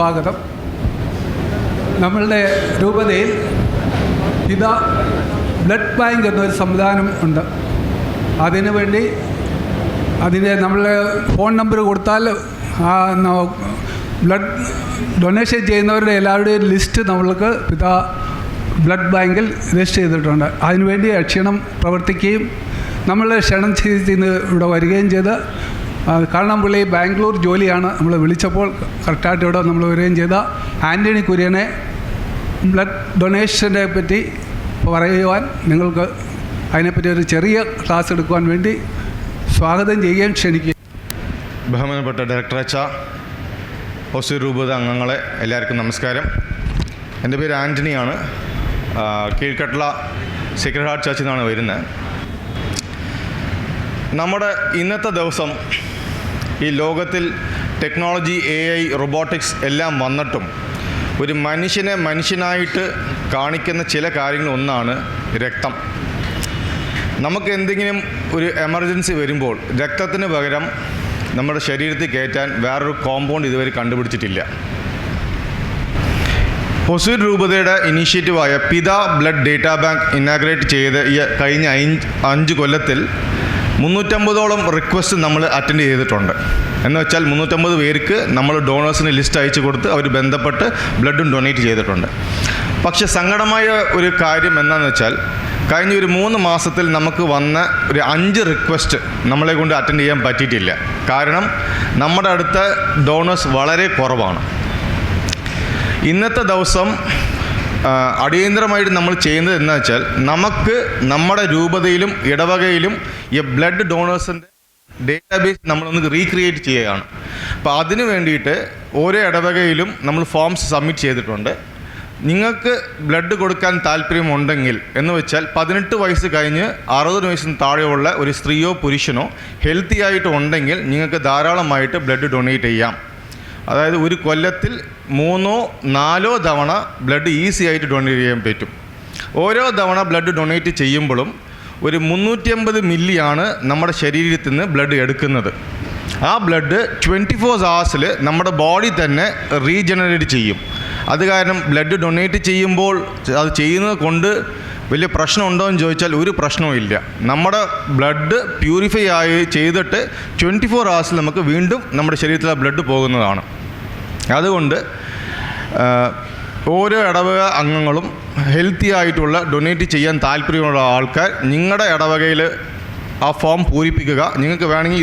സ്വാഗതം. നമ്മളുടെ രൂപതയിൽ പിതാ ബ്ലഡ് ബാങ്ക് എന്നൊരു സംവിധാനം ഉണ്ട്. അതിനുവേണ്ടി നമ്മൾ ഫോൺ നമ്പർ കൊടുത്താൽ ബ്ലഡ് ഡൊണേഷൻ ചെയ്യുന്നവരുടെ എല്ലാവരുടെയും ലിസ്റ്റ് നമ്മൾക്ക് പിതാ ബ്ലഡ് ബാങ്കിൽ രജിസ്റ്റർ ചെയ്തിട്ടുണ്ട്. അതിനുവേണ്ടി ക്ഷണം പ്രവർത്തിക്കുകയും നമ്മൾ ക്ഷണം ചെയ്ത് ഇവിടെ വരികയും ചെയ്ത് കള്ളംപള്ളി ബാംഗ്ലൂർ ജോലിയാണ് നമ്മൾ വിളിച്ചപ്പോൾ കറക്റ്റായിട്ട് ഇവിടെ നമ്മൾ വരികയും ചെയ്ത ആൻ്റണി കുര്യനെ ബ്ലഡ് ഡൊണേഷനെ പറ്റി പറയുവാൻ നിങ്ങൾക്ക് അതിനെപ്പറ്റി ഒരു ചെറിയ ക്ലാസ് എടുക്കുവാൻ വേണ്ടി സ്വാഗതം ചെയ്യുകയും ക്ഷണിക്കുക. ബഹുമാനപ്പെട്ട ഡയറക്ടർ അച്ഛ, ഹൊസൂർ രൂപത അംഗങ്ങളെ എല്ലാവർക്കും നമസ്കാരം. എൻ്റെ പേര് ആൻ്റണിയാണ്. കീഴ്ക്കട്ടള സേക്രഡ് ഹാർട്ട് ചർച്ചിൽ നിന്നാണ് വരുന്നത്. നമ്മുടെ ഇന്നത്തെ ദിവസം ഈ ലോകത്തിൽ ടെക്നോളജി, AI, റോബോട്ടിക്സ് എല്ലാം വന്നിട്ടും ഒരു മനുഷ്യനെ മനുഷ്യനായിട്ട് കാണിക്കുന്ന ചില കാര്യങ്ങൾ ഒന്നാണ് രക്തം. നമുക്ക് എന്തെങ്കിലും ഒരു എമർജൻസി വരുമ്പോൾ രക്തത്തിന് പകരം നമ്മുടെ ശരീരത്തിൽ കയറ്റാൻ വേറൊരു കോമ്പൗണ്ട് ഇതുവരെ കണ്ടുപിടിച്ചിട്ടില്ല. ഹൊസൂർ രൂപതയുടെ ഇനീഷ്യേറ്റീവായ പിതാ ബ്ലഡ് ഡേറ്റാ ബാങ്ക് ഇനാഗ്രേറ്റ് ചെയ്ത് ഈ കഴിഞ്ഞ 5 കൊല്ലത്തിൽ 350ഓളം റിക്വസ്റ്റ് നമ്മൾ അറ്റൻഡ് ചെയ്തിട്ടുണ്ട്. എന്ന് വെച്ചാൽ 350 പേർക്ക് നമ്മൾ ഡോണേഴ്സിന് ലിസ്റ്റ് അയച്ചു കൊടുത്ത് അവർ ബന്ധപ്പെട്ട് ബ്ലഡും ഡൊണേറ്റ് ചെയ്തിട്ടുണ്ട്. പക്ഷെ സങ്കടമായ ഒരു കാര്യം എന്താണെന്ന് വെച്ചാൽ കഴിഞ്ഞ ഒരു 3 മാസത്തിൽ നമുക്ക് വന്ന ഒരു 5 റിക്വസ്റ്റ് നമ്മളെ കൊണ്ട് അറ്റൻഡ് ചെയ്യാൻ പറ്റിയിട്ടില്ല. കാരണം നമ്മുടെ അടുത്ത ഡോണേഴ്സ് വളരെ കുറവാണ്. ഇന്നത്തെ ദിവസം അടിയന്തരമായിട്ട് നമ്മൾ ചെയ്യുന്നത് എന്താ വെച്ചാൽ നമുക്ക് നമ്മുടെ രൂപതയിലും ഇടവകയിലും ഈ ബ്ലഡ് ഡോണേഴ്സിൻ്റെ ഡേറ്റാബേസ് നമ്മളൊന്ന് റീക്രിയേറ്റ് ചെയ്യുകയാണ്. അപ്പോൾ അതിന് വേണ്ടിയിട്ട് ഓരോ ഇടവകയിലും നമ്മൾ ഫോംസ് സബ്മിറ്റ് ചെയ്തിട്ടുണ്ട്. നിങ്ങൾക്ക് ബ്ലഡ് കൊടുക്കാൻ താല്പര്യമുണ്ടെങ്കിൽ എന്ന് വെച്ചാൽ 18 വയസ്സ് കഴിഞ്ഞ് 60 വയസ്സിന് താഴെയുള്ള ഒരു സ്ത്രീയോ പുരുഷനോ ഹെൽത്തി ആയിട്ട് ഉണ്ടെങ്കിൽ നിങ്ങൾക്ക് ധാരാളമായിട്ട് ബ്ലഡ് ഡൊണേറ്റ് ചെയ്യാം. അതായത് ഒരു കൊല്ലത്തിൽ 3-4 തവണ ബ്ലഡ് ഈസി ആയിട്ട് ഡൊണേറ്റ് ചെയ്യാൻ പറ്റും. ഓരോ തവണ ബ്ലഡ് ഡൊണേറ്റ് ചെയ്യുമ്പോഴും ഒരു 350 മില്ലിയാണ് നമ്മുടെ ശരീരത്തിൽ നിന്ന് ബ്ലഡ് എടുക്കുന്നത്. ആ ബ്ലഡ് 24 hours നമ്മുടെ ബോഡി തന്നെ റീജനറേറ്റ് ചെയ്യും. അത് കാരണം ബ്ലഡ് ഡൊണേറ്റ് ചെയ്യുമ്പോൾ അത് ചെയ്യുന്നത് കൊണ്ട് വലിയ പ്രശ്നമുണ്ടോ എന്ന് ചോദിച്ചാൽ ഒരു പ്രശ്നവും ഇല്ല. നമ്മുടെ ബ്ലഡ് പ്യൂരിഫൈ ആയി ചെയ്തിട്ട് 24 hours നമുക്ക് വീണ്ടും നമ്മുടെ ശരീരത്തിലെ ബ്ലഡ് പോകുന്നതാണ്. അതുകൊണ്ട് ഓരോ ഇടവക അംഗങ്ങളും ഹെൽത്തി ആയിട്ടുള്ള ഡൊണേറ്റ് ചെയ്യാൻ താല്പര്യമുള്ള ആൾക്കാർ നിങ്ങളുടെ ഇടവകയിൽ ആ ഫോം പൂരിപ്പിക്കുക. നിങ്ങൾക്ക് വേണമെങ്കിൽ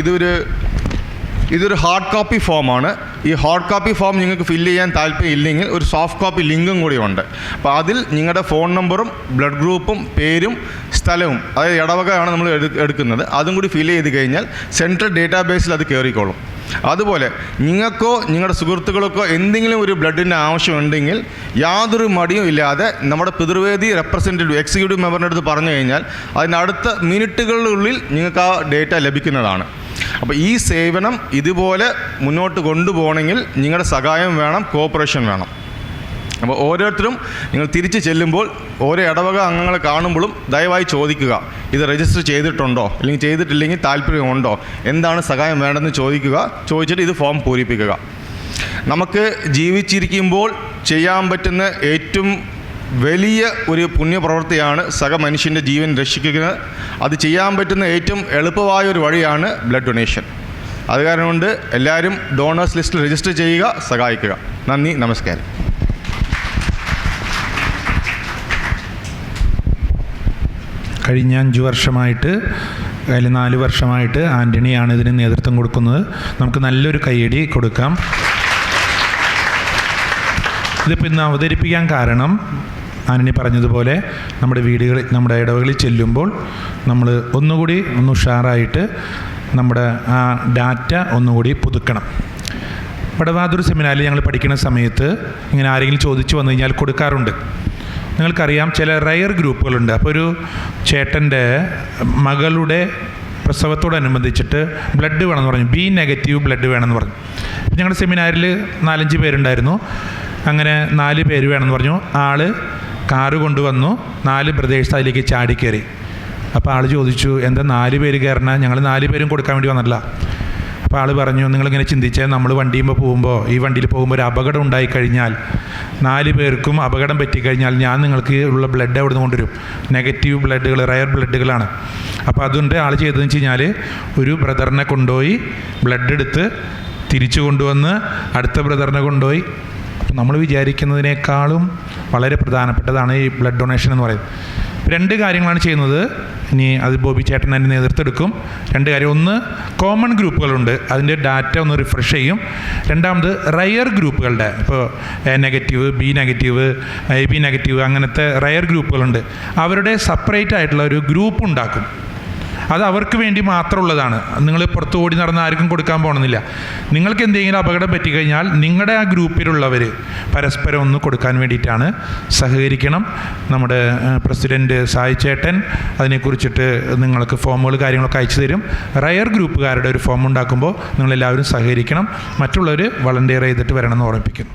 ഇതൊരു ഹാർഡ് കോപ്പി ഫോമാണ്. ഈ ഹാർഡ് കോപ്പി ഫോം നിങ്ങൾക്ക് ഫില്ല് ചെയ്യാൻ താല്പര്യം ഇല്ലെങ്കിൽ ഒരു സോഫ്റ്റ് കോപ്പി ലിങ്കും കൂടി ഉണ്ട്. അപ്പോൾ അതിൽ നിങ്ങളുടെ ഫോൺ നമ്പറും ബ്ലഡ് ഗ്രൂപ്പും പേരും സ്ഥലവും, അതായത് ഇടവകയാണ് നമ്മൾ എടുക്കുന്നത്, അതും കൂടി ഫില്ല് ചെയ്ത് കഴിഞ്ഞാൽ സെൻട്രൽ ഡേറ്റാബേസിൽ അത് കയറിക്കോളും. അതുപോലെ നിങ്ങൾക്കോ നിങ്ങളുടെ സുഹൃത്തുക്കൾക്കോ എന്തെങ്കിലും ഒരു ബ്ലഡിൻ്റെ ആവശ്യമുണ്ടെങ്കിൽ യാതൊരു മടിയും ഇല്ലാതെ നമ്മുടെ പിതൃവേദി റെപ്രസെൻറ്റേറ്റീവ് എക്സിക്യൂട്ടീവ് മെമ്പറിൻ്റെ അടുത്ത് പറഞ്ഞു കഴിഞ്ഞാൽ അതിനടുത്ത മിനിറ്റുകളിലുള്ളിൽ നിങ്ങൾക്ക് ആ ഡേറ്റ ലഭിക്കുന്നതാണ്. അപ്പോൾ ഈ സേവനം ഇതുപോലെ മുന്നോട്ട് കൊണ്ടുപോകണമെങ്കിൽ നിങ്ങളുടെ സഹായം വേണം, കോപ്പറേഷൻ വേണം. അപ്പോൾ ഓരോരുത്തരും നിങ്ങൾ തിരിച്ച് ചെല്ലുമ്പോൾ ഓരോ ഇടവക അംഗങ്ങളെ കാണുമ്പോഴും ദയവായി ചോദിക്കുക, ഇത് രജിസ്റ്റർ ചെയ്തിട്ടുണ്ടോ, അല്ലെങ്കിൽ ചെയ്തിട്ടില്ലെങ്കിൽ താല്പര്യമുണ്ടോ, എന്താണ് സഹായം വേണ്ടതെന്ന് ചോദിച്ചിട്ട് ഇത് ഫോം പൂരിപ്പിക്കുക. നമുക്ക് ജീവിച്ചിരിക്കുമ്പോൾ ചെയ്യാൻ പറ്റുന്ന ഏറ്റവും വലിയ ഒരു പുണ്യപ്രവൃത്തിയാണ് മനുഷ്യൻ്റെ ജീവൻ രക്ഷിക്കുന്നത്. അത് ചെയ്യാൻ പറ്റുന്ന ഏറ്റവും എളുപ്പമായ ഒരു വഴിയാണ് ബ്ലഡ് ഡൊണേഷൻ. അത് കാരണം കൊണ്ട് എല്ലാവരും ഡോണേഴ്സ് ലിസ്റ്റിൽ രജിസ്റ്റർ ചെയ്യുക, സഹായിക്കുക. നന്ദി, നമസ്കാരം. കഴിഞ്ഞ 5 വർഷമായിട്ട് അതിൽ 4 വർഷമായിട്ട് ആൻ്റണിയാണ് ഇതിന് നേതൃത്വം കൊടുക്കുന്നത്. നമുക്ക് നല്ലൊരു കയ്യടി കൊടുക്കാം. ഇതിപ്പോൾ ഇന്ന് അവതരിപ്പിക്കാൻ കാരണം ആൻ്റണി പറഞ്ഞതുപോലെ നമ്മുടെ ഇടവകളിൽ ചെല്ലുമ്പോൾ നമ്മൾ ഒന്നുകൂടി ഉഷാറായിട്ട് നമ്മുടെ ആ ഡാറ്റ ഒന്നുകൂടി പുതുക്കണം. വടവാതൂർ സെമിനാറിൽ ഞങ്ങൾ പഠിക്കുന്ന സമയത്ത് ഇങ്ങനെ ആരെങ്കിലും ചോദിച്ചു വന്നു കഴിഞ്ഞാൽ കൊടുക്കാറുണ്ട്. നിങ്ങൾക്കറിയാം, ചില റയർ ഗ്രൂപ്പുകളുണ്ട്. അപ്പോൾ ഒരു ചേട്ടൻ്റെ മകളുടെ പ്രസവത്തോടനുബന്ധിച്ചിട്ട് ബ്ലഡ് വേണമെന്ന് പറഞ്ഞു, B- ബ്ലഡ് വേണമെന്ന് പറഞ്ഞു. ഞങ്ങളുടെ സെമിനാറിൽ 4-5 പേരുണ്ടായിരുന്നു. അങ്ങനെ 4 പേര് വേണമെന്ന് പറഞ്ഞു. ആൾ കാറ് കൊണ്ടുവന്നു, 4 ബ്രദേഴ്സ് അതിലേക്ക് ചാടിക്കയറി. അപ്പോൾ ആൾ ചോദിച്ചു, എന്താ 4 പേര് കയറണ? ഞങ്ങൾ 4 പേരും കൊടുക്കാൻ വേണ്ടി വന്നല്ല. അപ്പോൾ ആൾ പറഞ്ഞു, നിങ്ങളിങ്ങനെ ചിന്തിച്ചാൽ നമ്മൾ ഈ വണ്ടിയിൽ പോകുമ്പോൾ ഒരു അപകടം ഉണ്ടായിക്കഴിഞ്ഞാൽ 4 പേർക്കും അപകടം പറ്റിക്കഴിഞ്ഞാൽ ഞാൻ നിങ്ങൾക്ക് ഉള്ള ബ്ലഡ് അവിടെ നിന്ന് കൊണ്ടുവരും. നെഗറ്റീവ് ബ്ലഡുകൾ, റയർ ബ്ലഡുകളാണ്. അപ്പോൾ അതുകൊണ്ട് ആൾ ചെയ്തതെന്ന് വെച്ച് കഴിഞ്ഞാൽ ഒരു ബ്രദറിനെ കൊണ്ടുപോയി ബ്ലഡ് എടുത്ത് തിരിച്ചു കൊണ്ടുവന്ന് അടുത്ത ബ്രദറിനെ കൊണ്ടുപോയി. അപ്പോൾ നമ്മൾ വിചാരിക്കുന്നതിനേക്കാളും വളരെ പ്രധാനപ്പെട്ടതാണ് ഈ ബ്ലഡ് ഡൊണേഷൻ എന്ന് പറയുന്നത്. 2 കാര്യങ്ങളാണ് ചെയ്യുന്നത്. ഇനി അത് ബോബി ചേട്ടൻ അതിൻ്റെ നേതൃത്വം എടുക്കും. 2 കാര്യം: ഒന്ന്, കോമൺ ഗ്രൂപ്പുകളുണ്ട്, അതിൻ്റെ ഡാറ്റ ഒന്ന് റിഫ്രഷ് ചെയ്യും. രണ്ടാമത്, റയർ ഗ്രൂപ്പുകളുടെ, ഇപ്പോൾ negative, B negative, AB negative, അങ്ങനത്തെ റയർ ഗ്രൂപ്പുകളുണ്ട്. അവരുടെ സെപ്പറേറ്റ് ആയിട്ടുള്ള ഒരു ഗ്രൂപ്പ് ഉണ്ടാക്കും. അത് അവർക്ക് വേണ്ടി മാത്രമുള്ളതാണ്. നിങ്ങൾ പുറത്ത് ഓടി നടന്ന് ആർക്കും കൊടുക്കാൻ പോകണമെന്നില്ല. നിങ്ങൾക്ക് എന്തെങ്കിലും അപകടം പറ്റിക്കഴിഞ്ഞാൽ നിങ്ങളുടെ ആ ഗ്രൂപ്പിലുള്ളവർ പരസ്പരം ഒന്ന് കൊടുക്കാൻ വേണ്ടിയിട്ടാണ്. സഹകരിക്കണം. നമ്മുടെ പ്രസിഡൻറ്റ് സായി ചേട്ടൻ അതിനെക്കുറിച്ചിട്ട് നിങ്ങൾക്ക് ഫോമുകൾ കാര്യങ്ങളൊക്കെ അയച്ചു തരും. റയർ ഗ്രൂപ്പുകാരുടെ ഒരു ഫോം ഉണ്ടാക്കുമ്പോൾ നിങ്ങളെല്ലാവരും സഹകരിക്കണം. മറ്റുള്ളവർ വളണ്ടിയർ ചെയ്തിട്ട് വരണമെന്ന് ഓർമ്മിപ്പിക്കുന്നു.